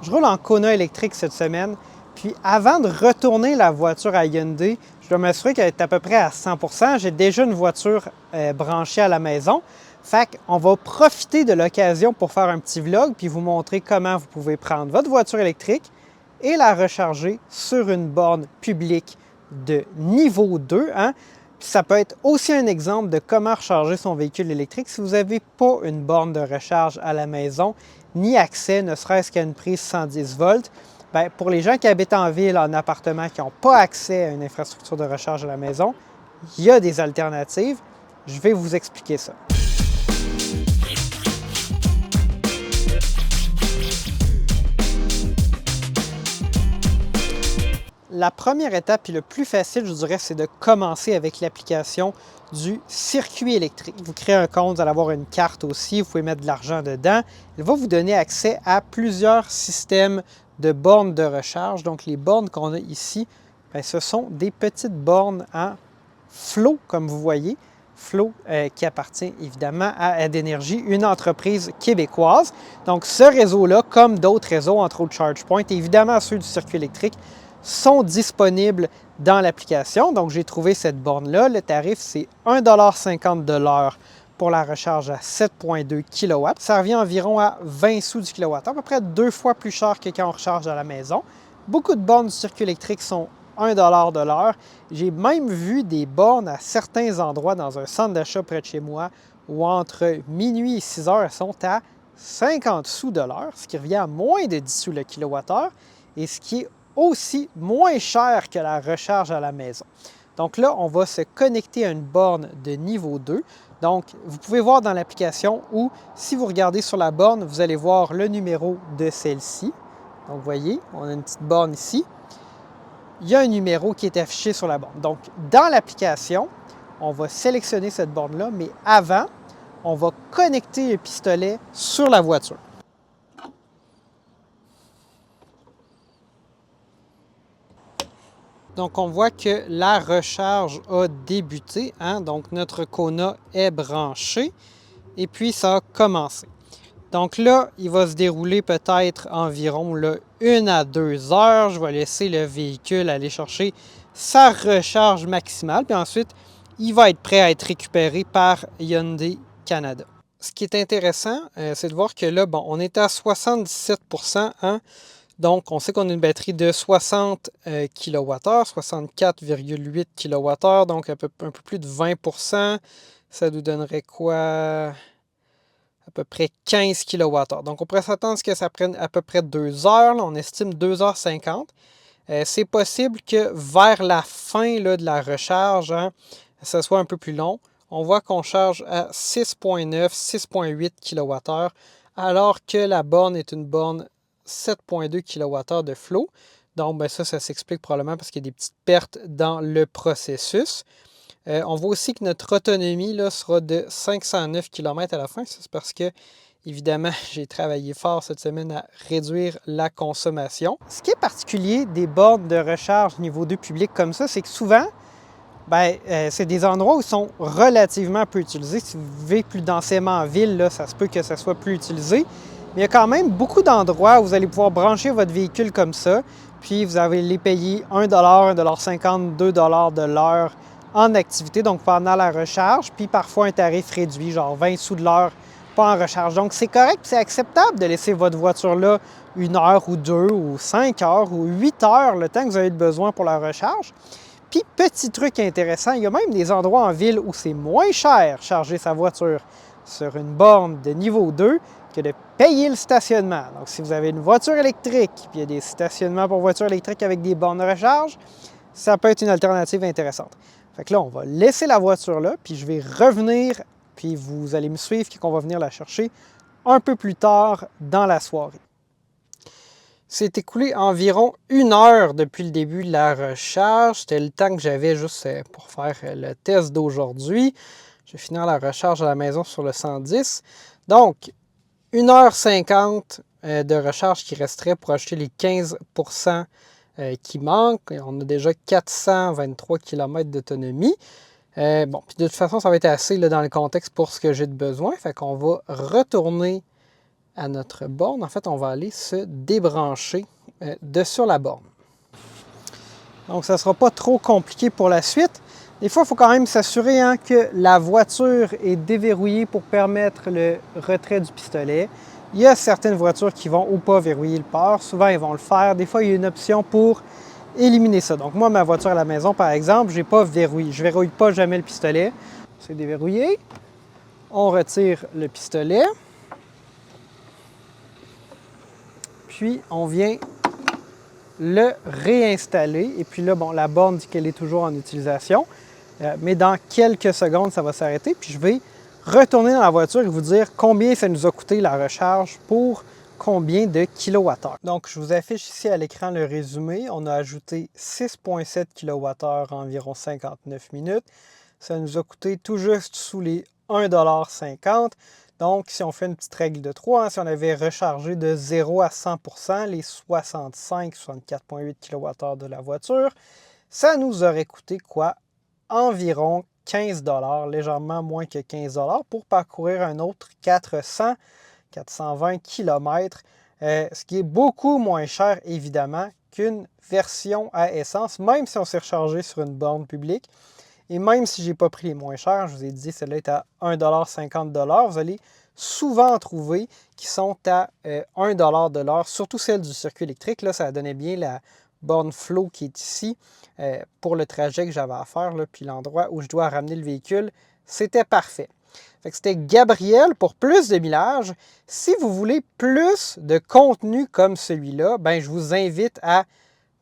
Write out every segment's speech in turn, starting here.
Je roule en Kona électrique cette semaine. Puis avant de retourner la voiture à Hyundai, je dois m'assurer qu'elle est à peu près à 100%. J'ai déjà une voiture branchée à la maison. Fait qu'on va profiter de l'occasion pour faire un petit vlog puis vous montrer comment vous pouvez prendre votre voiture électrique et la recharger sur une borne publique de niveau 2. Puis ça peut être aussi un exemple de comment recharger son véhicule électrique si vous n'avez pas une borne de recharge à la maison, ni accès, ne serait-ce qu'à une prise 110 volts. Bien, pour les gens qui habitent en ville, en appartement, qui n'ont pas accès à une infrastructure de recharge à la maison, il y a des alternatives. Je vais vous expliquer ça. La première étape et le plus facile, je dirais, c'est de commencer avec l'application du circuit électrique. Vous créez un compte, vous allez avoir une carte aussi, vous pouvez mettre de l'argent dedans. Il va vous donner accès à plusieurs systèmes de bornes de recharge. Donc, les bornes qu'on a ici, bien, ce sont des petites bornes en Flow, comme vous voyez. Flow qui appartient évidemment à Aide Énergie, une entreprise québécoise. Donc, ce réseau-là, comme d'autres réseaux, entre autres ChargePoint, et évidemment ceux du circuit électrique, sont disponibles dans l'application. Donc, j'ai trouvé cette borne-là. Le tarif, c'est 1,50 $ pour la recharge à 7,2 kW. Ça revient environ à 20 sous du kilowattheure, à peu près 2 fois plus cher que quand on recharge à la maison. Beaucoup de bornes du circuit électrique sont 1 $ de l'heure. J'ai même vu des bornes à certains endroits dans un centre d'achat près de chez moi où entre minuit et 6 heures, elles sont à 50 sous de l'heure, ce qui revient à moins de 10 sous le kilowattheure et ce qui est aussi moins cher que la recharge à la maison. Donc là, on va se connecter à une borne de niveau 2. Donc, vous pouvez voir dans l'application où, si vous regardez sur la borne, vous allez voir le numéro de celle-ci. Donc, vous voyez, on a une petite borne ici. Il y a un numéro qui est affiché sur la borne. Donc, dans l'application, on va sélectionner cette borne-là, mais avant, on va connecter le pistolet sur la voiture. Donc, on voit que la recharge a débuté. Donc, notre Kona est branché et puis ça a commencé. Donc là, il va se dérouler peut-être environ 1 à 2 heures. Je vais laisser le véhicule aller chercher sa recharge maximale. Puis ensuite, il va être prêt à être récupéré par Hyundai Canada. Ce qui est intéressant, c'est de voir que là, bon, on est à 77 %. Donc, on sait qu'on a une batterie de 60 kWh, 64,8 kWh, donc un peu plus de 20 %. Ça nous donnerait quoi? À peu près 15 kWh. Donc, on pourrait s'attendre à ce que ça prenne à peu près 2 heures. Là, on estime 2h50. C'est possible que vers la fin là, de la recharge, ça soit un peu plus long. On voit qu'on charge à 6,9, 6,8 kWh, alors que la borne est une borne 7,2 kWh de flow. Donc, ben ça s'explique probablement parce qu'il y a des petites pertes dans le processus. On voit aussi que notre autonomie là, sera de 509 km à la fin. C'est parce que, évidemment, j'ai travaillé fort cette semaine à réduire la consommation. Ce qui est particulier des bornes de recharge niveau 2 public comme ça, c'est que souvent, c'est des endroits où ils sont relativement peu utilisés. Si vous vivez plus densément en ville, là, ça se peut que ça soit plus utilisé. Mais il y a quand même beaucoup d'endroits où vous allez pouvoir brancher votre véhicule comme ça, puis vous allez les payer 1 $, 1,50 $, 2 $ de l'heure en activité, donc pendant la recharge, puis parfois un tarif réduit, genre 20 sous de l'heure, pas en recharge. Donc c'est correct, c'est acceptable de laisser votre voiture là 1 heure ou 2 ou 5 heures ou 8 heures, le temps que vous avez besoin pour la recharge. Puis petit truc intéressant, il y a même des endroits en ville où c'est moins cher charger sa voiture sur une borne de niveau 2 que de payer le stationnement. Donc si vous avez une voiture électrique, puis il y a des stationnements pour voitures électriques avec des bornes de recharge, ça peut être une alternative intéressante. Fait que là, on va laisser la voiture là, puis je vais revenir, puis vous allez me suivre, qu'on va venir la chercher un peu plus tard dans la soirée. C'est écoulé environ 1 heure depuis le début de la recharge. C'était le temps que j'avais juste pour faire le test d'aujourd'hui. Je vais finir la recharge à la maison sur le 110. Donc, 1h50 de recharge qui resterait pour acheter les 15 % qui manquent. On a déjà 423 km d'autonomie. Bon, puis de toute façon, ça va être assez là, dans le contexte pour ce que j'ai de besoin. Fait qu'on va retourner à notre borne, en fait, on va aller se débrancher de sur la borne. Donc, ça ne sera pas trop compliqué pour la suite. Des fois, il faut quand même s'assurer que la voiture est déverrouillée pour permettre le retrait du pistolet. Il y a certaines voitures qui vont ou pas verrouiller le port. Souvent, ils vont le faire. Des fois, il y a une option pour éliminer ça. Donc, moi, ma voiture à la maison, par exemple, je n'ai pas verrouillé. Je ne verrouille pas jamais le pistolet. C'est déverrouillé. On retire le pistolet. Puis, on vient le réinstaller. Et puis là, bon, la borne dit qu'elle est toujours en utilisation. Mais dans quelques secondes, ça va s'arrêter. Puis je vais retourner dans la voiture et vous dire combien ça nous a coûté la recharge pour combien de kWh. Donc, je vous affiche ici à l'écran le résumé. On a ajouté 6,7 kWh en environ 59 minutes. Ça nous a coûté tout juste sous les 1,50 $. Donc, si on fait une petite règle de 3, si on avait rechargé de 0 à 100% les 64,8 kWh de la voiture, ça nous aurait coûté quoi? Environ 15 $, légèrement moins que 15 $ pour parcourir un autre 420 km, ce qui est beaucoup moins cher, évidemment, qu'une version à essence, même si on s'est rechargé sur une borne publique. Et même si je n'ai pas pris les moins chers, je vous ai dit, celle-là est à 1,50 $, vous allez souvent en trouver qui sont à 1 $ de l'heure, surtout celle du circuit électrique. Là, ça donnait bien la borne Flow qui est ici pour le trajet que j'avais à faire, là, puis l'endroit où je dois ramener le véhicule, c'était parfait. C'était Gabriel pour plus de millage. Si vous voulez plus de contenu comme celui-là, ben, je vous invite à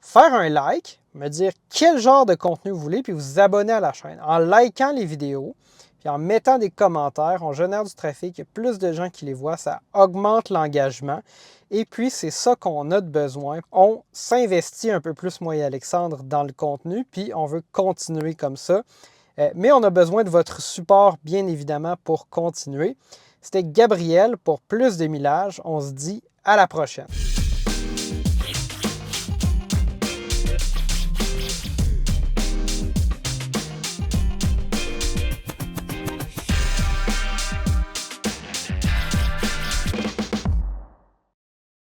faire un like, me dire quel genre de contenu vous voulez, puis vous abonner à la chaîne. En likant les vidéos, puis en mettant des commentaires, on génère du trafic, il y a plus de gens qui les voient, ça augmente l'engagement. Et puis, c'est ça qu'on a de besoin. On s'investit un peu plus, moi et Alexandre, dans le contenu, puis on veut continuer comme ça. Mais on a besoin de votre support, bien évidemment, pour continuer. C'était Gabriel pour plus de millage. On se dit à la prochaine.